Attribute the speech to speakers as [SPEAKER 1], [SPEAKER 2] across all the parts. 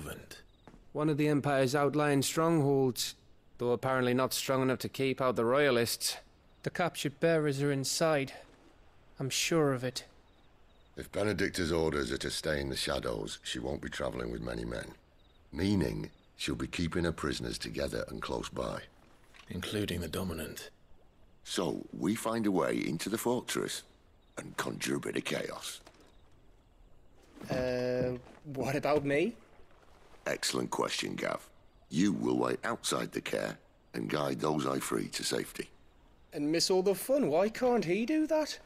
[SPEAKER 1] convent?
[SPEAKER 2] One of the Empire's outlying strongholds, though apparently not strong enough to keep out the Royalists. The captured bearers are inside. I'm sure of it.
[SPEAKER 3] If Benedicta's orders are to stay in the shadows, she won't be traveling with many men. Meaning, she'll be keeping her prisoners together and close by.
[SPEAKER 1] Including the Dominant.
[SPEAKER 3] So, we find a way into the fortress and conjure a bit of chaos.
[SPEAKER 2] What about me?
[SPEAKER 3] Excellent question, Gav. You will wait outside the care and guide those I free to safety.
[SPEAKER 2] And miss all the fun. Why can't he do that?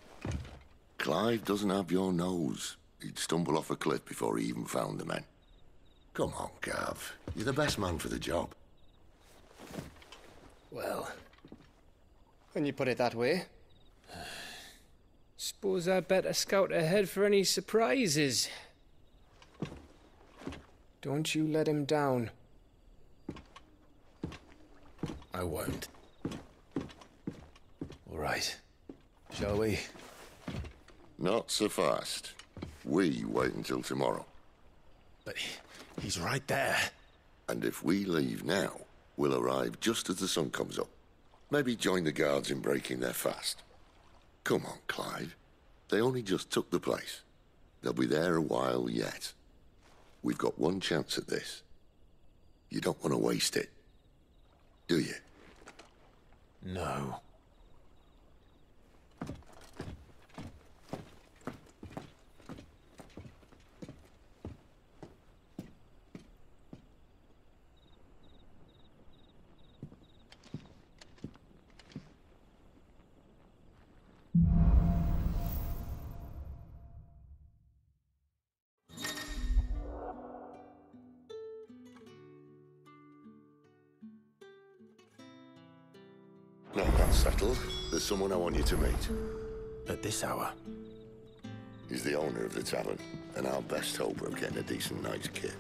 [SPEAKER 3] Clive doesn't have your nose. He'd stumble off a cliff before he even found the men. Come on, Gav. You're the best man for the job.
[SPEAKER 2] Well, when you put it that way. Suppose I'd better scout ahead for any surprises. Don't you let him down.
[SPEAKER 1] I won't. All right. Shall we?
[SPEAKER 3] Not so fast. We wait until tomorrow.
[SPEAKER 1] But he's right there.
[SPEAKER 3] And if we leave now, we'll arrive just as the sun comes up. Maybe join the guards in breaking their fast. Come on, Clive. They only just took the place. They'll be there a while yet. We've got one chance at this. You don't want to waste it, do you?
[SPEAKER 1] No.
[SPEAKER 3] Now that's settled. There's someone I want you to meet.
[SPEAKER 1] At this hour?
[SPEAKER 3] He's the owner of the tavern, and our best hope of getting a decent night's kip.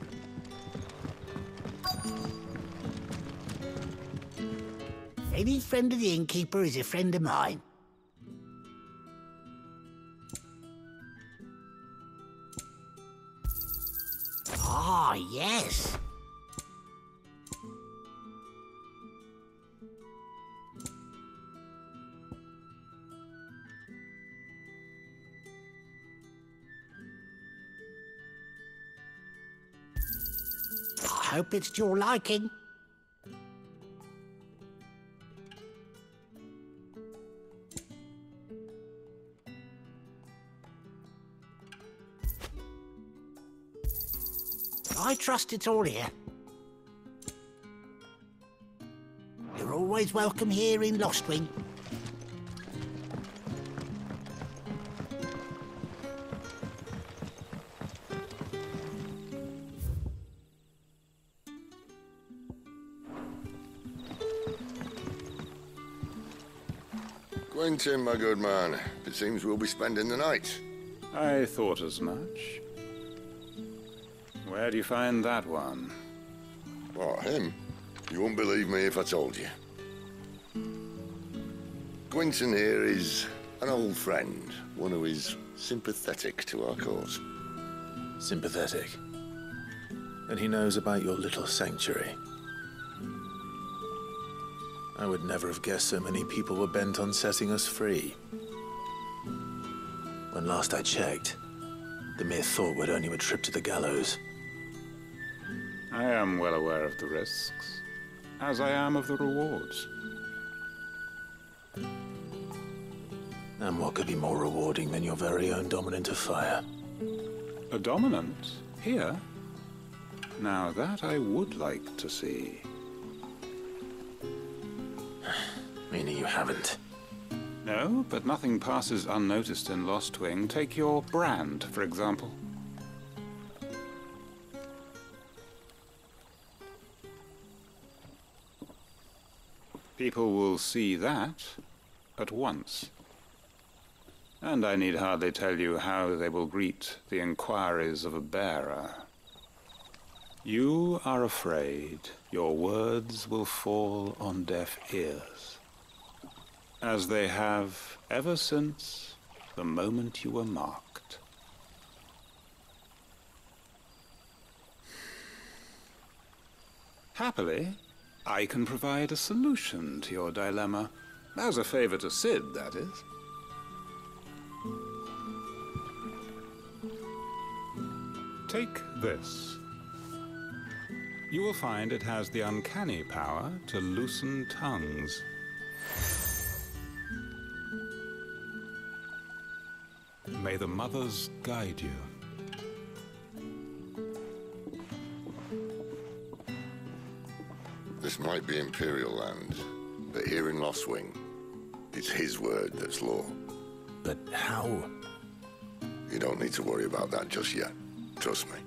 [SPEAKER 4] Any friend of the innkeeper is a friend of mine. Ah, yes. I hope it's to your liking. I trust it's all here. You're always welcome here in Lostwing.
[SPEAKER 3] Quentin, my good man. It seems we'll be spending the night.
[SPEAKER 5] I thought as much. Where do you find that one?
[SPEAKER 3] What, him? You wouldn't believe me if I told you. Quentin here is an old friend, one who is sympathetic to our cause.
[SPEAKER 1] Sympathetic. And he knows about your little sanctuary. I would never have guessed so many people were bent on setting us free. When last I checked, the mere thought would earn you a trip to the gallows.
[SPEAKER 5] I am well aware of the risks, as I am of the rewards.
[SPEAKER 1] And what could be more rewarding than your very own Dominant of Fire?
[SPEAKER 5] A Dominant? Here? Now that I would like to see.
[SPEAKER 1] Meaning you haven't?
[SPEAKER 5] No, but nothing passes unnoticed in Lostwing. Take your brand, for example. People will see that at once. And I need hardly tell you how they will greet the inquiries of a bearer. You are afraid your words will fall on deaf ears, as they have ever since the moment you were marked. Happily, I can provide a solution to your dilemma. As a favor to Sid, that is. Take this. You will find it has the uncanny power to loosen tongues. May the mothers guide you.
[SPEAKER 3] This might be Imperial land, but here in Lost Wing, it's his word that's law.
[SPEAKER 1] But how?
[SPEAKER 3] You don't need to worry about that just yet. Trust me.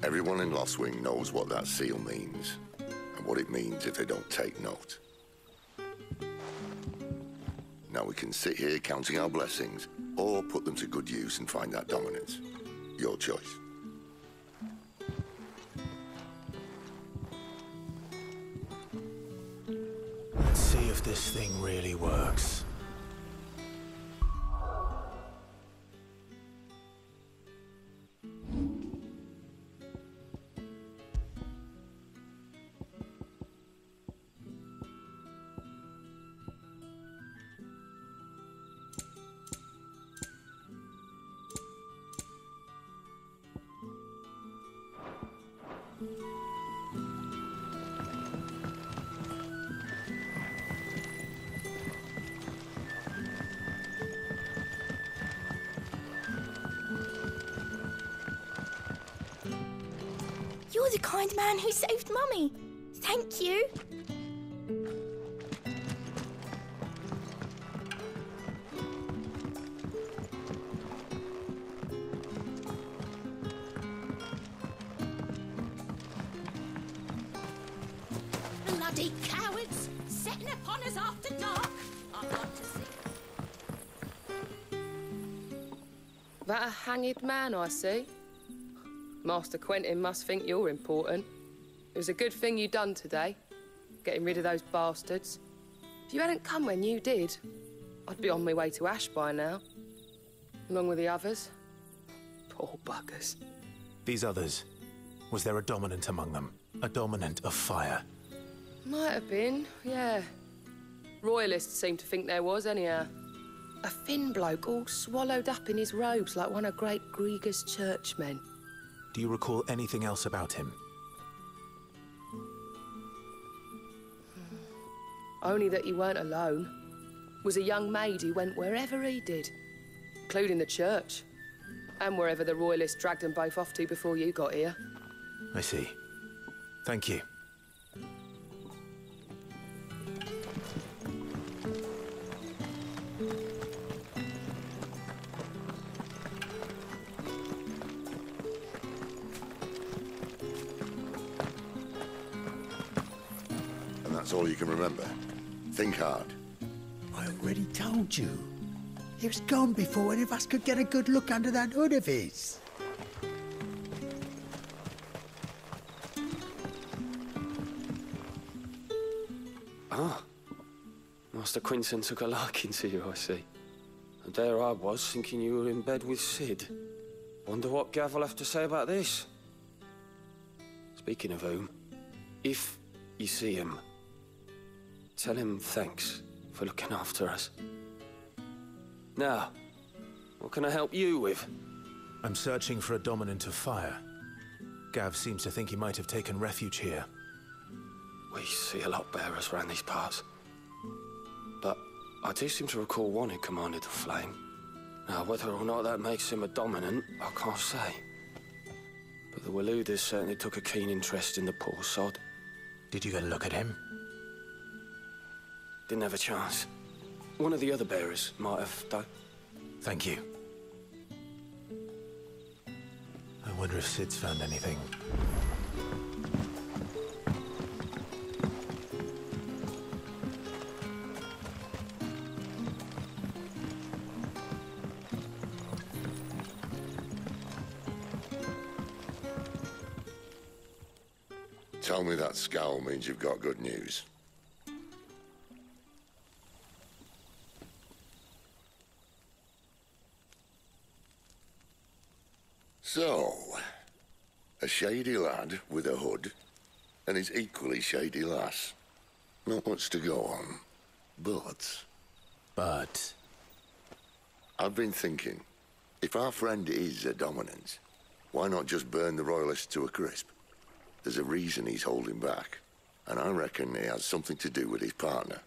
[SPEAKER 3] Everyone in Lost Wing knows what that seal means, and what it means if they don't take note. Now we can sit here counting our blessings, or put them to good use and find that dominance. Your choice.
[SPEAKER 1] Let's see if this thing really works.
[SPEAKER 6] You're the kind man who saved Mummy. Thank you.
[SPEAKER 7] Bloody cowards! Setting upon us after dark! I'd like to see.
[SPEAKER 8] That a hanged man I see? Master Quentin must think you're important. It was a good thing you done today, getting rid of those bastards. If you hadn't come when you did, I'd be on my way to Ash by now, along with the others. Poor buggers.
[SPEAKER 1] These others, was there a dominant among them? A dominant of fire?
[SPEAKER 8] Might have been, yeah. Royalists seem to think there was, anyhow. A thin bloke all swallowed up in his robes like one of Great Gregor's churchmen.
[SPEAKER 1] Do you recall anything else about him?
[SPEAKER 8] Only that he weren't alone. Was a young maid who went wherever he did, including the church, and wherever the Royalists dragged them both off to before you got here.
[SPEAKER 1] I see. Thank you.
[SPEAKER 3] That's all you can remember. Think hard.
[SPEAKER 4] I already told you. He was gone before any of us could get a good look under that hood of his.
[SPEAKER 2] Ah. Master Quinton took a liking to you, I see. And there I was, thinking you were in bed with Sid. Wonder what Gav will have to say about this. Speaking of whom, if you see him, tell him thanks for looking after us. Now, what can I help you with?
[SPEAKER 1] I'm searching for a dominant of fire. Gav seems to think he might have taken refuge here.
[SPEAKER 2] We see a lot bearers around these parts. But I do seem to recall one who commanded the flame. Now, whether or not that makes him a dominant, I can't say. But the Waluders certainly took a keen interest in the poor sod.
[SPEAKER 1] Did you get a look at him?
[SPEAKER 2] Didn't have a chance. One of the other bearers might have, though.
[SPEAKER 1] Thank you. I wonder if Sid's found anything.
[SPEAKER 3] Tell me that scowl means you've got good news. So, a shady lad with a hood, and his equally shady lass. Not much to go on, but...
[SPEAKER 1] But...
[SPEAKER 3] I've been thinking, if our friend is a dominant, why not just burn the Royalists to a crisp? There's a reason he's holding back, and I reckon it has something to do with his partner.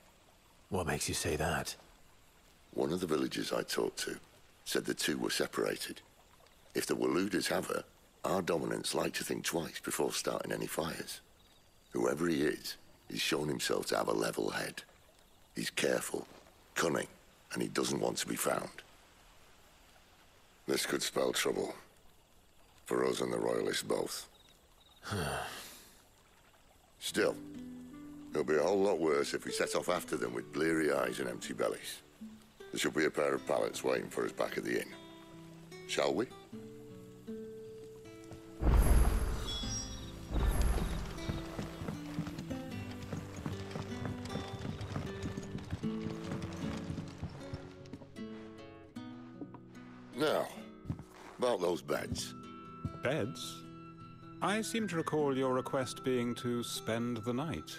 [SPEAKER 1] What makes you say that?
[SPEAKER 3] One of the villagers I talked to said the two were separated. If the Waluders have her, our dominants like to think twice before starting any fires. Whoever he is, he's shown himself to have a level head. He's careful, cunning, and he doesn't want to be found. This could spell trouble. For us and the Royalists both. Still, it'll be a whole lot worse if we set off after them with bleary eyes and empty bellies. There should be a pair of pallets waiting for us back at the inn. Shall we? Now, about those beds.
[SPEAKER 5] Beds? I seem to recall your request being to spend the night.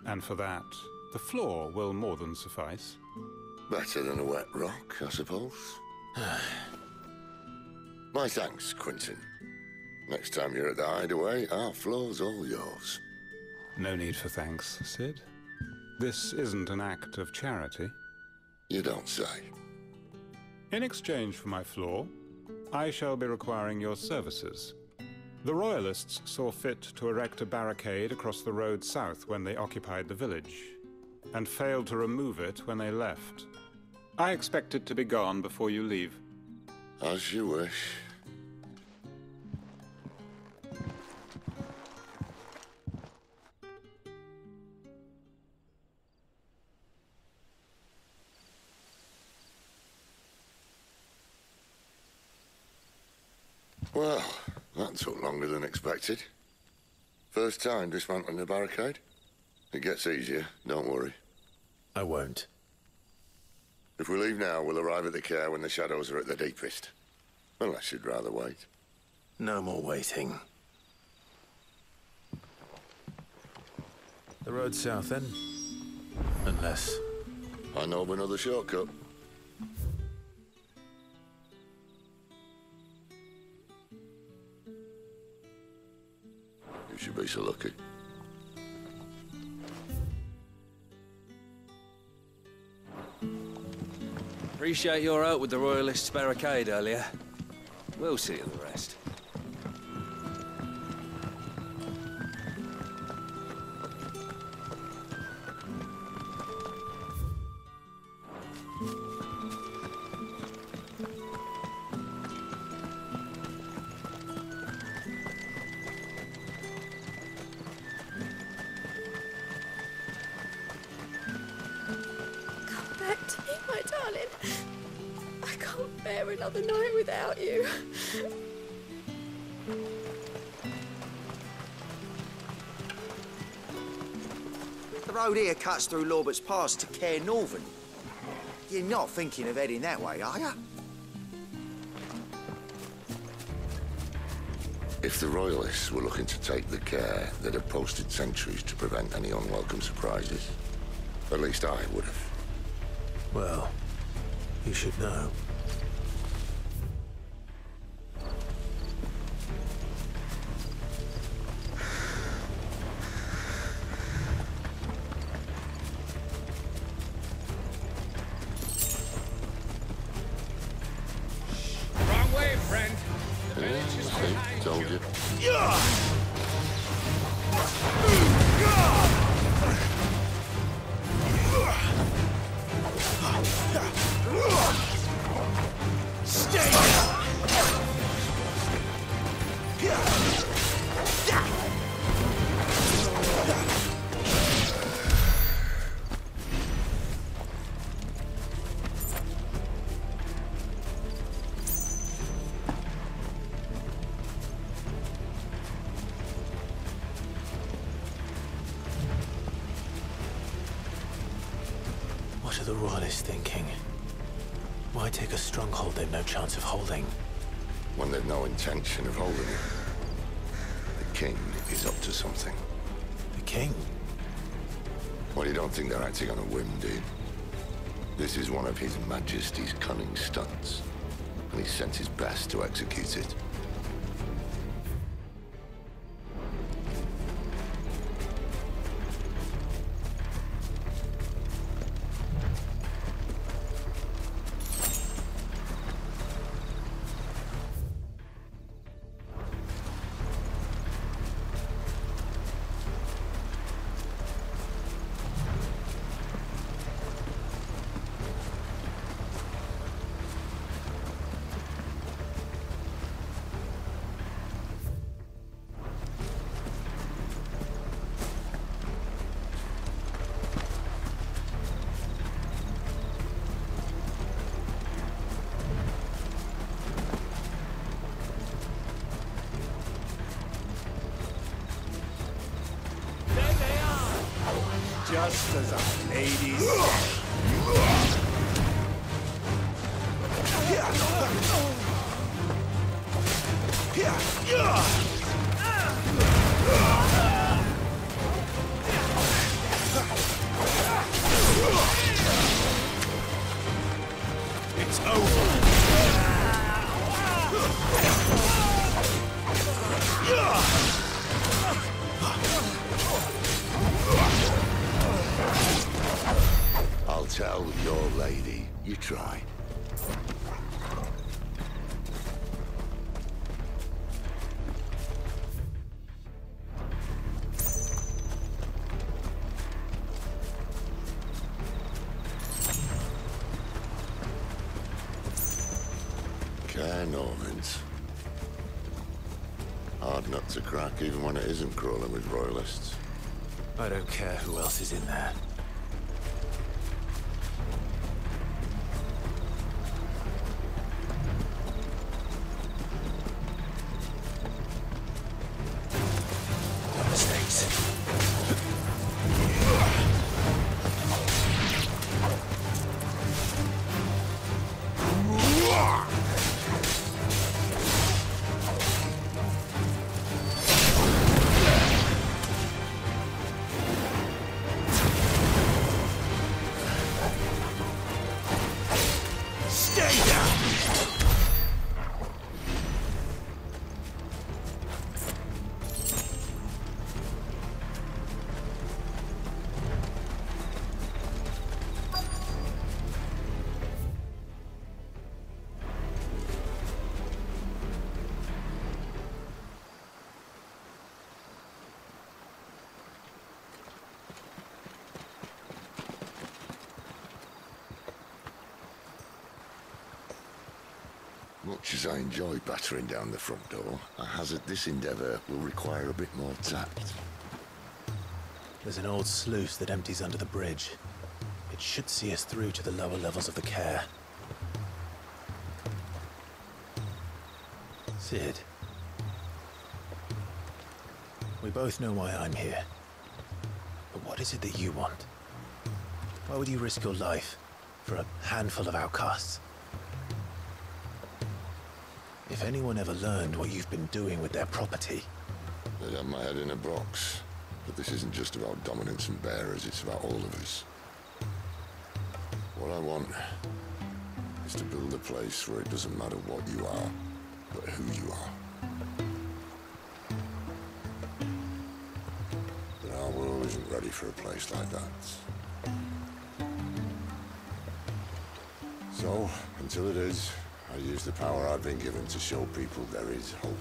[SPEAKER 5] And for that, the floor will more than suffice.
[SPEAKER 3] Better than a wet rock, I suppose. My thanks, Quentin. Next time you're at the hideaway, our floor's all yours.
[SPEAKER 5] No need for thanks, Sid. This isn't an act of charity.
[SPEAKER 3] You don't say.
[SPEAKER 5] In exchange for my floor, I shall be requiring your services. The Royalists saw fit to erect a barricade across the road south when they occupied the village, and failed to remove it when they left. I expect it to be gone before you leave.
[SPEAKER 3] As you wish. Well, that took longer than expected. First time dismantling a barricade? It gets easier, don't worry.
[SPEAKER 1] I won't.
[SPEAKER 3] If we leave now, we'll arrive at the care when the shadows are at their deepest. Unless you'd rather wait.
[SPEAKER 1] No more waiting. The road south, then? Unless...
[SPEAKER 3] I know of another shortcut. You should be so lucky.
[SPEAKER 9] Appreciate your help with the Royalists' barricade earlier. We'll see you the rest.
[SPEAKER 6] Come back to me, my darling. I can't bear another night without you.
[SPEAKER 10] The road here cuts through Lorbert's Pass to Care Northern. You're not thinking of heading that way, are you?
[SPEAKER 3] If the Royalists were looking to take the care, they'd have posted sentries to prevent any unwelcome surprises. At least I would have.
[SPEAKER 1] Well, you should know.
[SPEAKER 11] Wrong way, friend. The village is behind
[SPEAKER 3] Told
[SPEAKER 11] you.
[SPEAKER 3] you.
[SPEAKER 1] What are the Royalists thinking? Why take a stronghold they've no chance of holding?
[SPEAKER 3] When they've no intention of holding it. The king is up to something.
[SPEAKER 1] king.
[SPEAKER 3] Well, you don't think they're acting on a whim, do you? This is one of His Majesty's cunning stunts, and he sent his best to execute it.
[SPEAKER 12] Just as our ladies. It's over.
[SPEAKER 3] I'll tell your lady. You try. Normans. Hard nut to crack, even when it isn't crawling with royalists.
[SPEAKER 1] I don't care who else is in there. No mistakes.
[SPEAKER 3] Much as I enjoy battering down the front door, I hazard this endeavour will require a bit more tact.
[SPEAKER 1] There's an old sluice that empties under the bridge. It should see us through to the lower levels of the care. Sid. We both know why I'm here. But what is it that you want? Why would you risk your life for a handful of outcasts? If anyone ever learned what you've been doing with their property...
[SPEAKER 3] They'd have my head in a box. But this isn't just about dominance and bearers, it's about all of us. What I want is to build a place where it doesn't matter what you are, but who you are. But our world isn't ready for a place like that. So, until it is, I use the power I've been given to show people there is hope.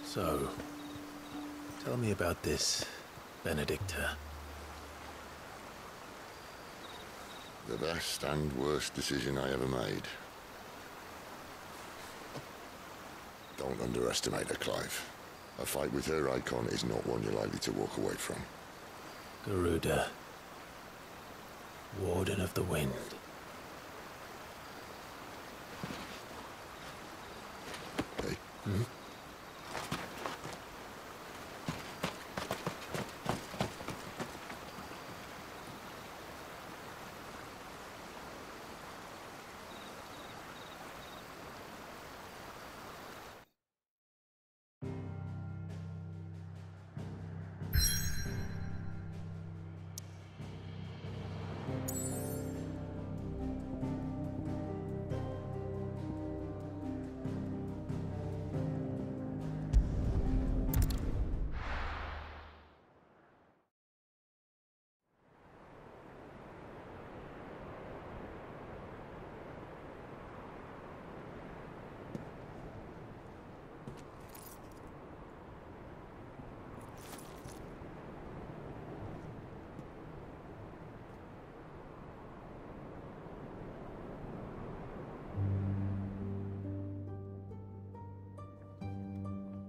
[SPEAKER 1] So, tell me about this, Benedicta.
[SPEAKER 3] The best and worst decision I ever made. Don't underestimate her, Clive. A fight with her icon is not one you're likely to walk away from.
[SPEAKER 1] Garuda. Warden of the Wind.
[SPEAKER 3] Hey.
[SPEAKER 1] Hmm?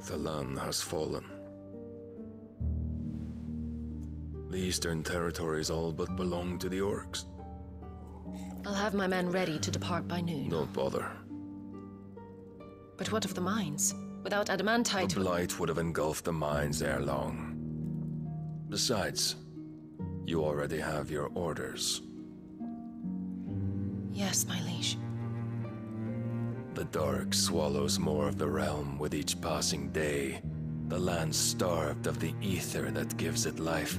[SPEAKER 13] The land has fallen. The eastern territories all but belong to the orcs.
[SPEAKER 14] I'll have my men ready to depart by noon.
[SPEAKER 13] Don't bother.
[SPEAKER 14] But what of the mines? Without adamantite...
[SPEAKER 13] The blight would have engulfed the mines ere long. Besides, you already have your orders.
[SPEAKER 14] Yes, my liege.
[SPEAKER 13] The dark swallows more of the realm with each passing day. The land starved of the ether that gives it life.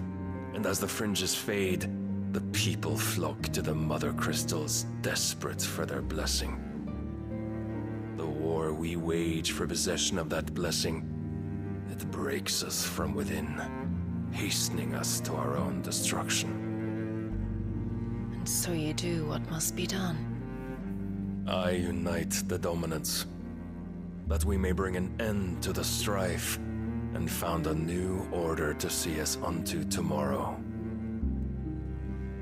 [SPEAKER 13] And as the fringes fade, the people flock to the mother crystals, desperate for their blessing. The war we wage for possession of that blessing, it breaks us from within, hastening us to our own destruction.
[SPEAKER 14] And so you do what must be done.
[SPEAKER 13] I unite the dominants, that we may bring an end to the strife, and found a new order to see us unto tomorrow.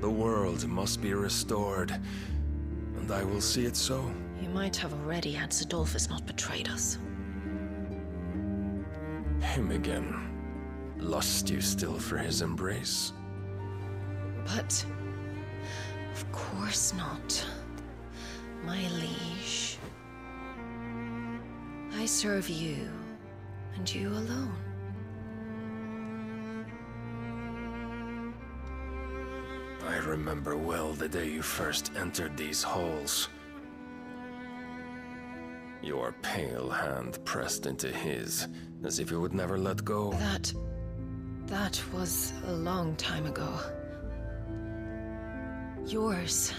[SPEAKER 13] The world must be restored, and I will see it so.
[SPEAKER 14] You might have already had Zidolphus not betrayed us.
[SPEAKER 13] Him again. Lust you still for his embrace?
[SPEAKER 14] But... of course not. My liege. I serve you, and you alone.
[SPEAKER 13] I remember well the day you first entered these halls. Your pale hand pressed into his, as if you would never let go.
[SPEAKER 14] That was a long time ago. Yours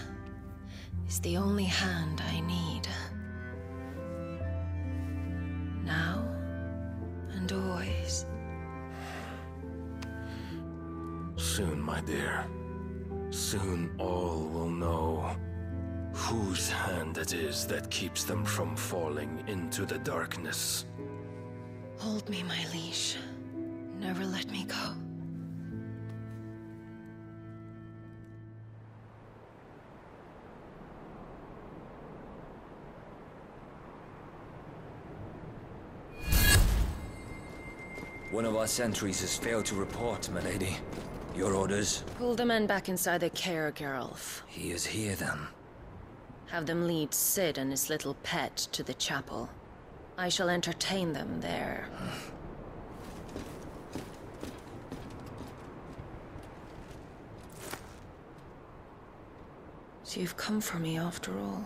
[SPEAKER 14] is the only hand I need. Now and always.
[SPEAKER 13] Soon, my dear. Soon all will know whose hand it is that keeps them from falling into the darkness.
[SPEAKER 14] Hold me, my liege. Never let me go.
[SPEAKER 15] One of our sentries has failed to report, my lady. Your orders?
[SPEAKER 14] Pull the men back inside the care, Geralf.
[SPEAKER 15] He is here, then.
[SPEAKER 14] Have them lead Sid and his little pet to the chapel. I shall entertain them there. So you've come for me after all.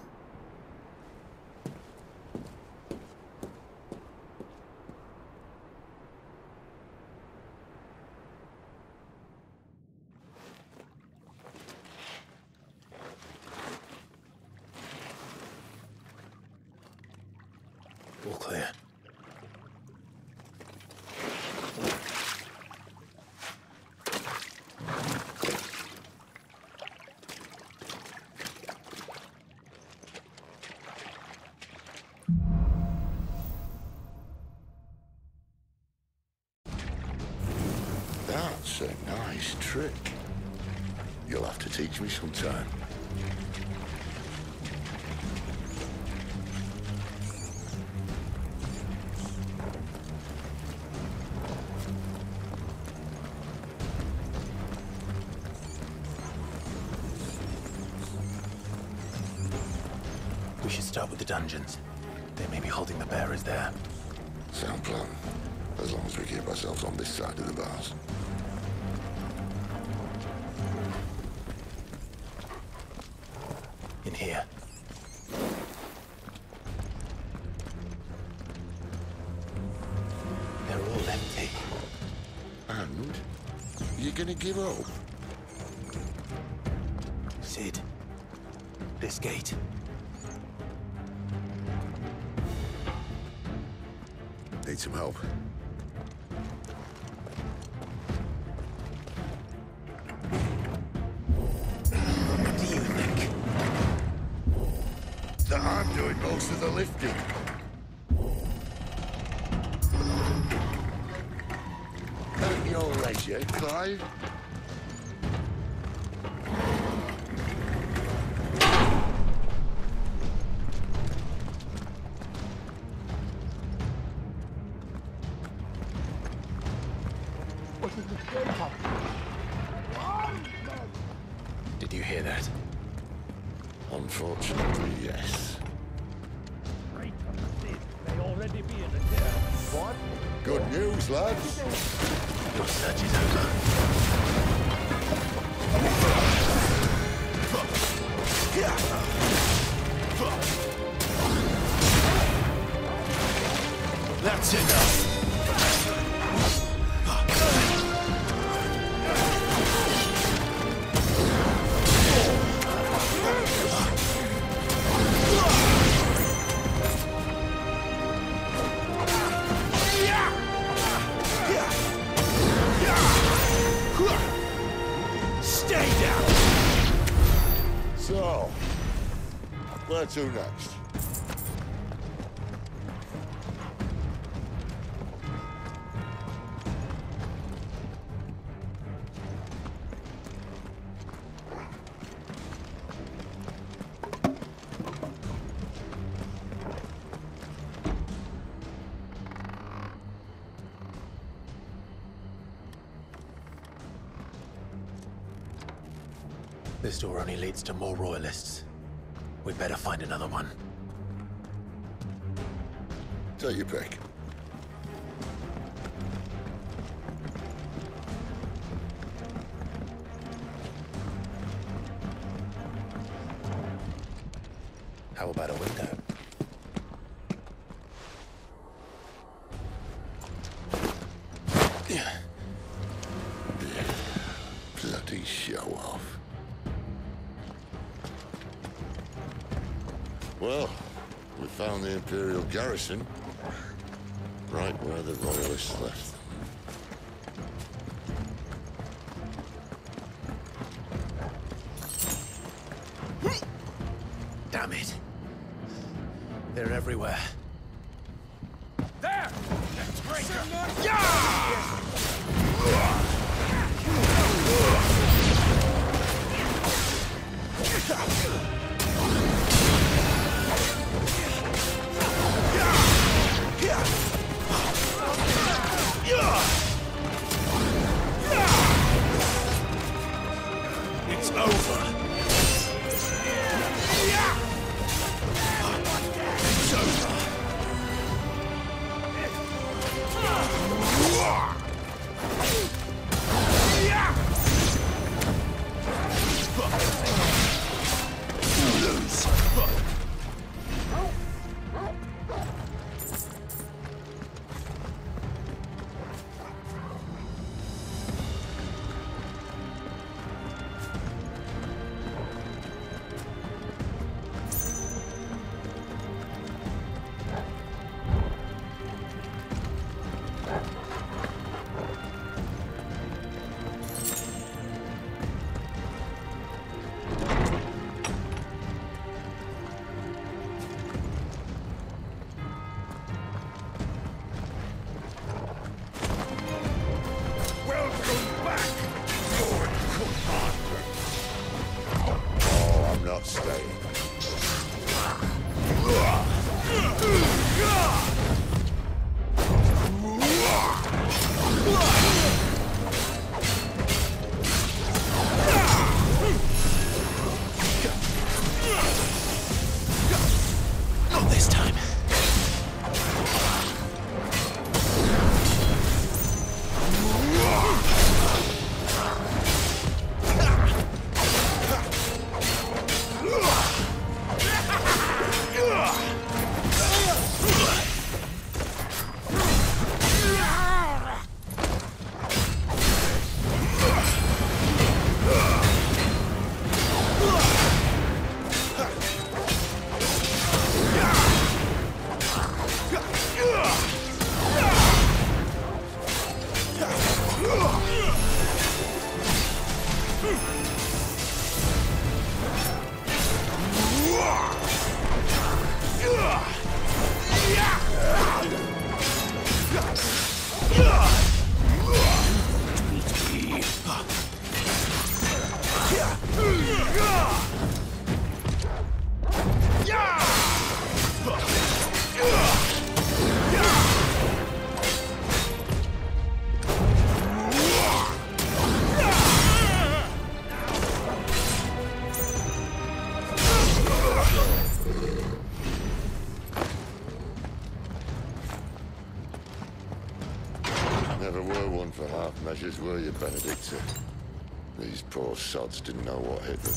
[SPEAKER 1] All clear.
[SPEAKER 3] That's a nice trick. You'll have to teach me sometime.
[SPEAKER 1] should start with the dungeons. They may be holding the bearers there.
[SPEAKER 3] Sound plan. As long as we keep ourselves on this side of the bars.
[SPEAKER 1] In here. They're all empty.
[SPEAKER 3] And? You're gonna give up?
[SPEAKER 1] Sid. This gate.
[SPEAKER 3] Need some help.
[SPEAKER 1] What do you think?
[SPEAKER 3] That I'm doing most of the lifting. At your leisure, Clive.
[SPEAKER 1] Did you hear that?
[SPEAKER 3] Unfortunately, yes.
[SPEAKER 11] May already be in the air. What?
[SPEAKER 3] Good news, lads.
[SPEAKER 1] Your search is over. That's enough.
[SPEAKER 3] Stay down! So, where to next?
[SPEAKER 1] This door only leads to more royalists. We'd better find another one.
[SPEAKER 3] Take your pick.
[SPEAKER 1] How about a window?
[SPEAKER 3] Bloody show off. Well, we found the Imperial garrison, right where the Royalists left them.
[SPEAKER 1] Damn it. They're everywhere.
[SPEAKER 11] There! That's great!
[SPEAKER 1] It's over. It's over. Lose.
[SPEAKER 3] Benedicta. These poor sods didn't know what hit them.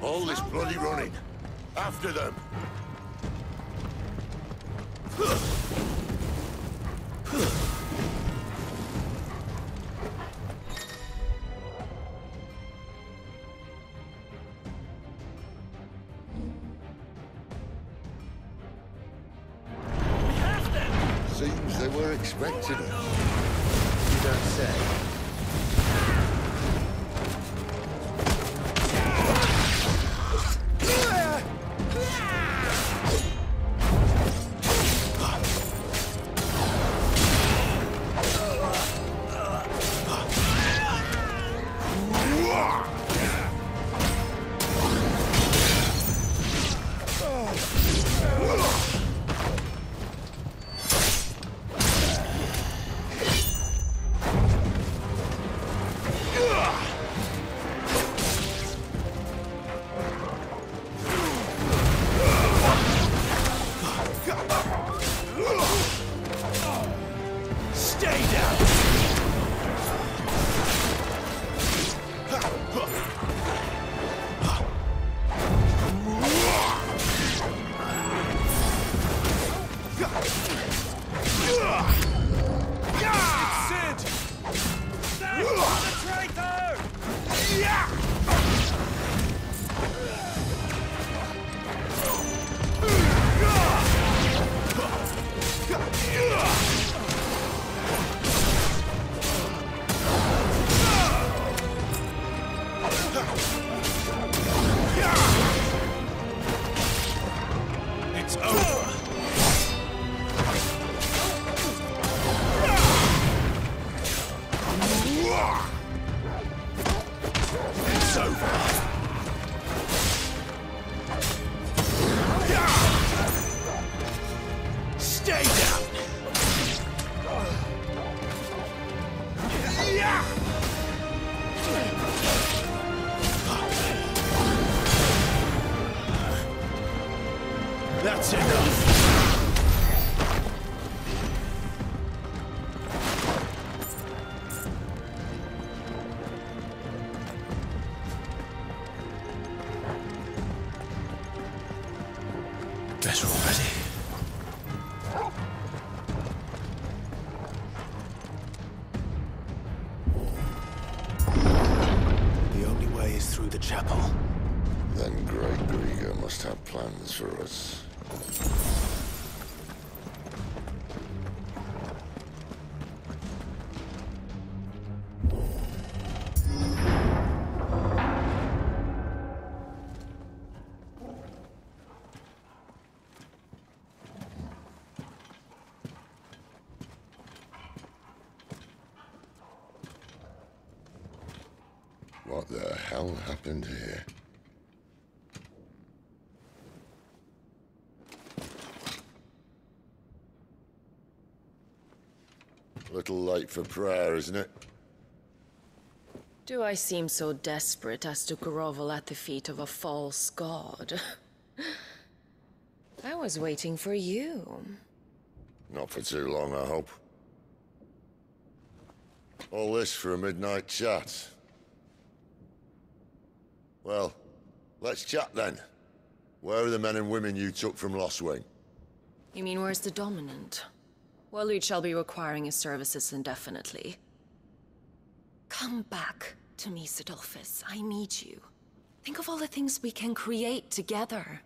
[SPEAKER 3] All this bloody running. After them. Seems they were expecting it.
[SPEAKER 1] You don't say. That's enough. Better already. The only way is through the chapel.
[SPEAKER 3] Then Great Grieger must have plans for us. What the hell happened here? Little late for prayer, isn't it?
[SPEAKER 14] Do I seem so desperate as to grovel at the feet of a false god? I was waiting for you.
[SPEAKER 3] Not for too long, I hope. All this for a midnight chat. Well, let's chat then. Where are the men and women you took from Lost Wing?
[SPEAKER 14] You mean where's the dominant? Waleed shall be requiring his services indefinitely. Come back to me, Sidolphus. I need you. Think of all the things we can create together.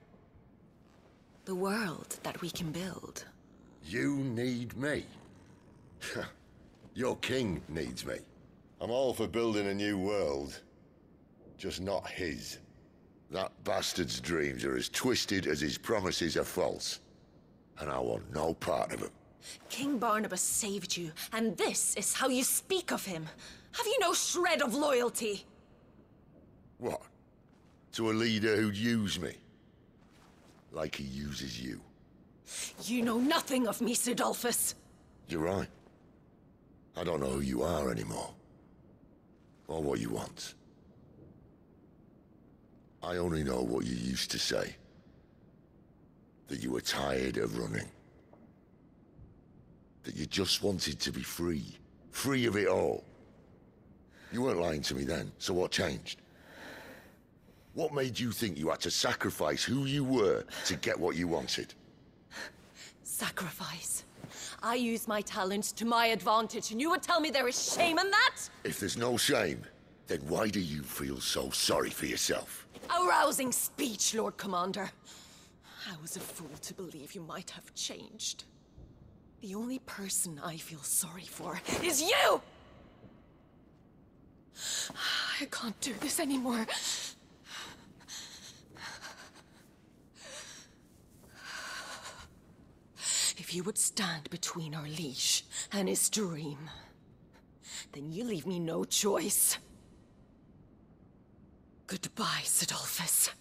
[SPEAKER 14] The world that we can build.
[SPEAKER 3] You need me? Your king needs me. I'm all for building a new world. Just not his. That bastard's dreams are as twisted as his promises are false. and I want no part of him.
[SPEAKER 14] King Barnabas saved you, and this is how you speak of him. Have you no shred of loyalty?
[SPEAKER 3] What? To a leader who'd use me? Like he uses you.
[SPEAKER 14] You know nothing of me, Sidolphus.
[SPEAKER 3] You're right. I don't know who you are anymore. Or what you want. I only know what you used to say. That you were tired of running. That you just wanted to be free. Free of it all. You weren't lying to me then, so what changed? What made you think you had to sacrifice who you were to get what you wanted?
[SPEAKER 14] Sacrifice. I use my talents to my advantage, and you would tell me there is shame in that?
[SPEAKER 3] If there's no shame, then why do you feel so sorry for yourself?
[SPEAKER 14] A rousing speech, Lord Commander. I was a fool to believe you might have changed. The only person I feel sorry for is you! I can't do this anymore. If you would stand between our liege and his dream, then you leave me no choice. Goodbye, Sidolphus.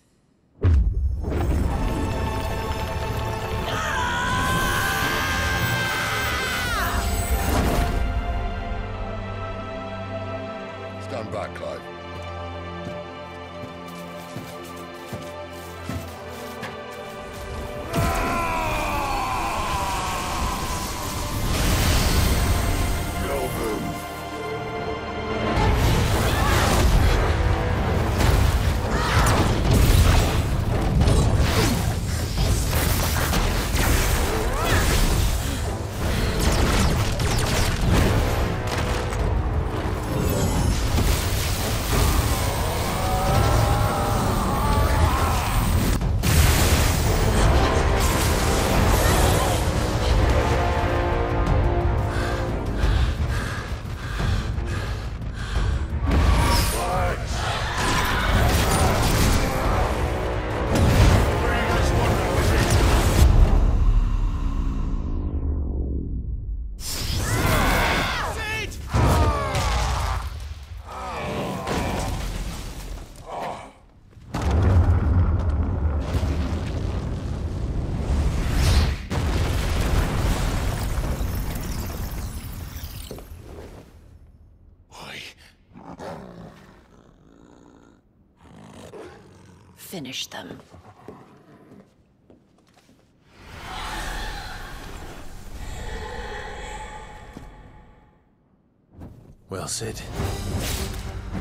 [SPEAKER 3] Stand back, Clive.
[SPEAKER 14] Finish them.
[SPEAKER 1] Well, Sid.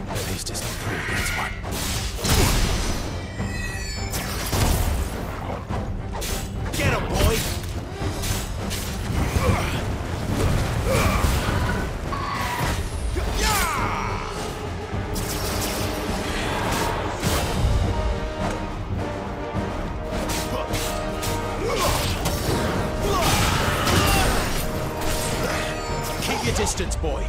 [SPEAKER 1] At least it's not 3 against 1.
[SPEAKER 12] Get him, boy!
[SPEAKER 1] Keep your distance, boy.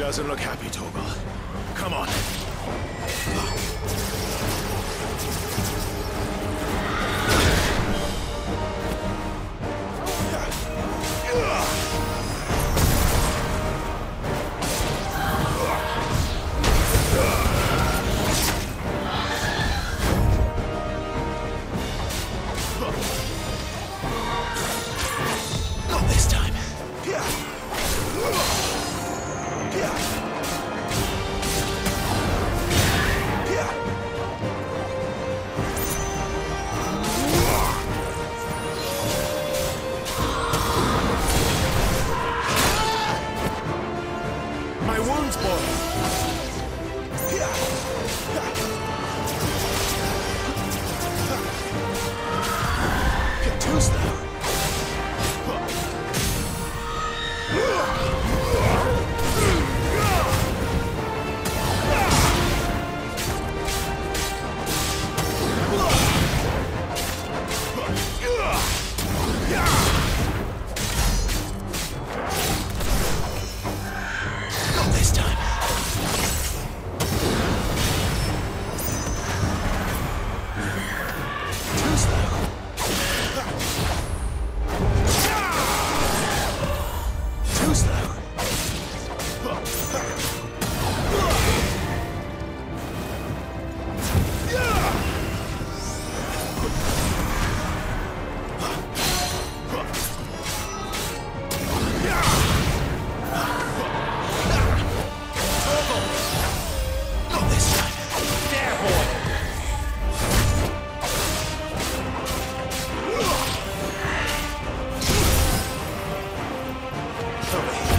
[SPEAKER 1] Doesn't look happy, Torgal. Come on. Not this time.
[SPEAKER 12] My wounds, boy.
[SPEAKER 1] Too slow. Not this time. Too slow. Too slow. Not this time.
[SPEAKER 12] There, boy.
[SPEAKER 1] Over here.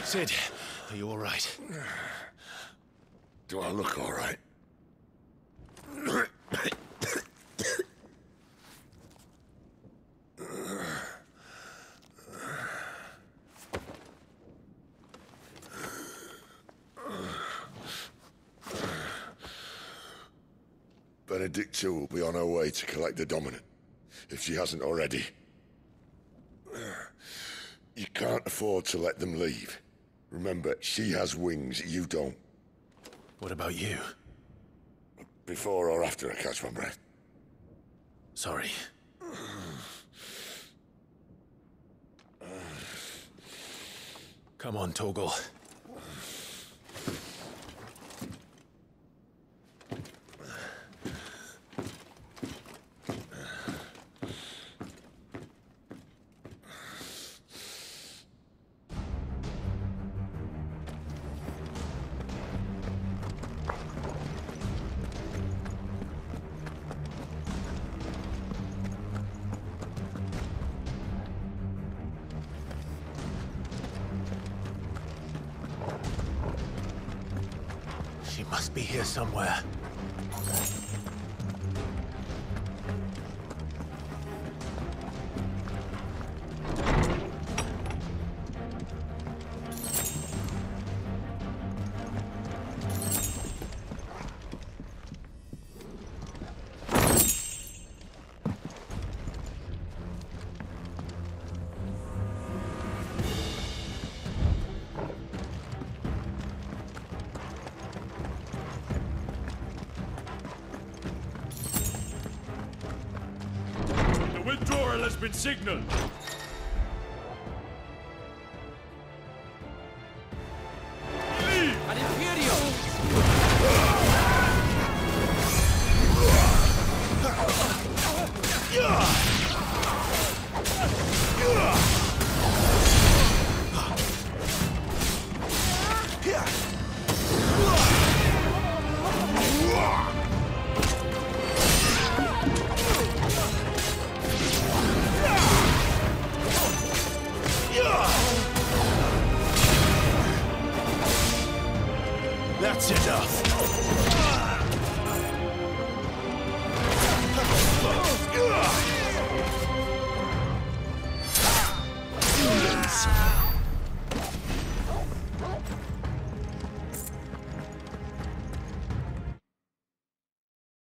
[SPEAKER 1] Sid, are you all right?
[SPEAKER 3] Do I look all right? Benedicta will be on her way to collect the Dominant, if she hasn't already. You can't afford to let them leave. Remember, she has wings, you don't.
[SPEAKER 1] What about you?
[SPEAKER 3] Before or after I catch my breath?
[SPEAKER 1] Sorry. Come on, Torgal. She must be here somewhere.
[SPEAKER 12] The withdrawal has been signaled.